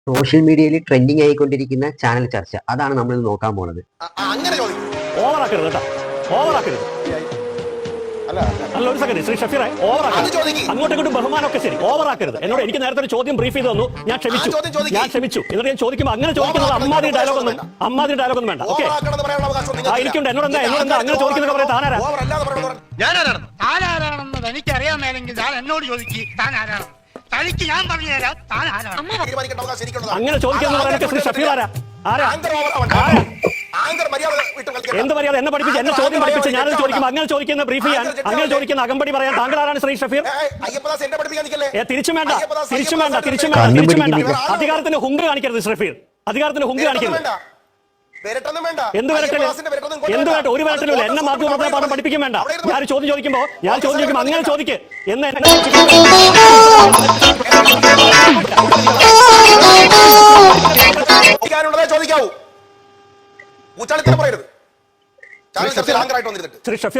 Social മീഡിയയിൽ trending ആയിക്കൊണ്ടിരിക്കുന്ന channel ചർച്ച അതാണ് നമ്മൾ നോക്കാൻ പോണത്. ഓവറാക്കരുത് കേട്ടോ, ഓവറാക്കരുത്. അല്ല ഒരു സെക്കൻഡ്, ശ്രീ ഷഫീറെ, ഓവറാക്കരുത്. അങ്ങോട്ടും ഇങ്ങോട്ടും ബഹുമാനമൊക്കെ ശരി, ഓവറാക്കരുത്. എന്നോട് എനിക്ക് നേരത്തെ ഒരു ചോദ്യം ബ്രീഫ് ചെയ്ത് തന്നു, ഞാൻ ക്ഷമിച്ചു. എന്നിട്ട് ഞാൻ ചോദിക്കുമ്പോൾ അങ്ങനെ ചോദിക്കുന്നത് അമ്മാതിരി ഡയലോഗൊന്നും വേണ്ട. ഓക്കെ, എനിക്കുണ്ട്. എന്നോട് എന്താ അങ്ങനെ ചോദിക്കുന്നത് പറയാൻ താനാരാണെന്ന് എനിക്കറിയാമെങ്കിൽ ഞാൻ എന്നോട് ചോദിക്കും താനാരാണ്. തനിക്ക് ഞാൻ പറഞ്ഞു തരാം താനാരാണ്. അങ്ങനെ ചോദിക്കുന്ന പറയാനൊക്കെ ശ്രീ ഷഫീർ ആരാ? എന്ത് മര്യാദ? എന്നെ പഠിപ്പിച്ച്, എന്നെ ചോദ്യം പഠിപ്പിച്ച് ഞാനത് ചോദിക്കുമ്പോൾ അങ്ങനെ ചോദിക്കുന്ന ബ്രീഫ് ചെയ്യാൻ, അങ്ങനെ ചോദിക്കുന്ന അകമ്പടി പറയാൻ താങ്കൾ ആരാണ് ശ്രീ ഷഫീർ? തിരിച്ചും വേണ്ട. അധികാരത്തിന് ഹുങ്ക് കാണിക്കരുത് ഷഫീർ, അധികാരത്തിന് ഹുങ്ക് കാണിക്കരുത്. എന്ത് വരട്ടെ? ഒരു വരട്ടിലും എന്നെ മാധ്യമ പാഠം പഠിപ്പിക്കും വേണ്ട. ഞാൻ ചോദ്യം ചോദിക്കുമ്പോ അങ്ങനെ ചോദിക്ക് എന്ന്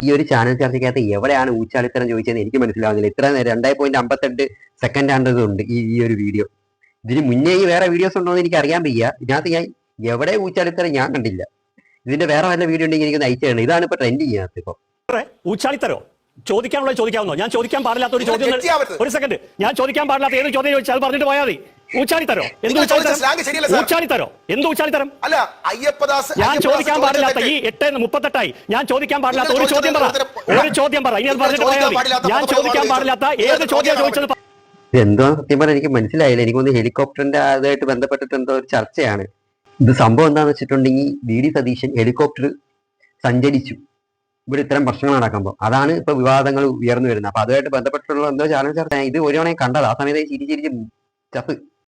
ഈ ഒരു ചാനൽ ചർച്ചയ്ക്കകത്ത് എവിടെയാണ് ഊച്ചാളിത്തരം ചോദിച്ചതെന്ന് എനിക്ക് മനസ്സിലാവുന്നില്ല. ഇത്ര 2.58 സെക്കൻഡ് ആണ്ടതുണ്ട് ഈ ഒരു വീഡിയോ. ഇതിന് മുന്നേ ഈ വേറെ വീഡിയോസ് ഉണ്ടോ എന്ന് എനിക്ക് അറിയാൻ വയ്യ. ഇതിനകത്ത് ഞാൻ എവിടെ ഊച്ചാളിത്തരം ഞാൻ കണ്ടില്ല. ഇതിന്റെ വേറെ വല്ല വീഡിയോ ഉണ്ടെങ്കിൽ എനിക്ക് അയച്ചു തരണം. ഇതാണ് ഇപ്പൊ ട്രെൻഡ് ചെയ്യാത്ത. ഇപ്പൊ ഊച്ചാളിത്തരോ ചോദിക്കാനുള്ള ചോദിക്കാവുന്നോ? ഞാൻ ചോദിക്കാൻ പാടില്ലാത്ത ഒരു ചോദ്യം. ഒരു സെക്കൻഡ്, ഞാൻ ചോദിക്കാൻ പാടില്ലാത്ത ഏത് ചോദ്യം ചോദിച്ചാൽ അത് പറഞ്ഞിട്ട് പോയാൽ മതി. ഊച്ചാളിത്തരോ? എന്ത് ഊച്ചാളിത്തരം? ഞാൻ ചോദിക്കാൻ പാടില്ലാത്ത ഈ 8:38 ഞാൻ ചോദിക്കാൻ പാടില്ലാത്ത ഒരു ചോദ്യം പറ. ഇനി അത് പറഞ്ഞിട്ട് പോയാൽ മതി. ഞാൻ ചോദിക്കാൻ പാടില്ലാത്ത ഏത് ചോദ്യം ചോദിച്ചത് എന്തോ സത്യം പറഞ്ഞാൽ എനിക്ക് മനസ്സിലായില്ല. എനിക്കൊന്ന് ഹെലികോപ്റ്ററിന്റെ അതുമായിട്ട് ബന്ധപ്പെട്ടിട്ട് എന്തോ ഒരു ചർച്ചയാണ്. ഇത് സംഭവം എന്താന്ന് വെച്ചിട്ടുണ്ടെങ്കിൽ വി ഡി സതീശൻ ഹെലികോപ്റ്റർ സഞ്ചരിച്ചു ഇവിടെ ഇത്തരം പ്രശ്നങ്ങൾ നടക്കുമ്പോൾ. അതാണ് ഇപ്പൊ വിവാദങ്ങൾ ഉയർന്നു വരുന്നത്. അപ്പൊ അതുമായിട്ട് ബന്ധപ്പെട്ടുള്ള എന്തോ ചാനൽ ചർച്ച. ഇത് ഒരു തവണ കണ്ടത്. ആ സമയത്ത് ചിരിച്ചിരിച്ച് ചത്ത്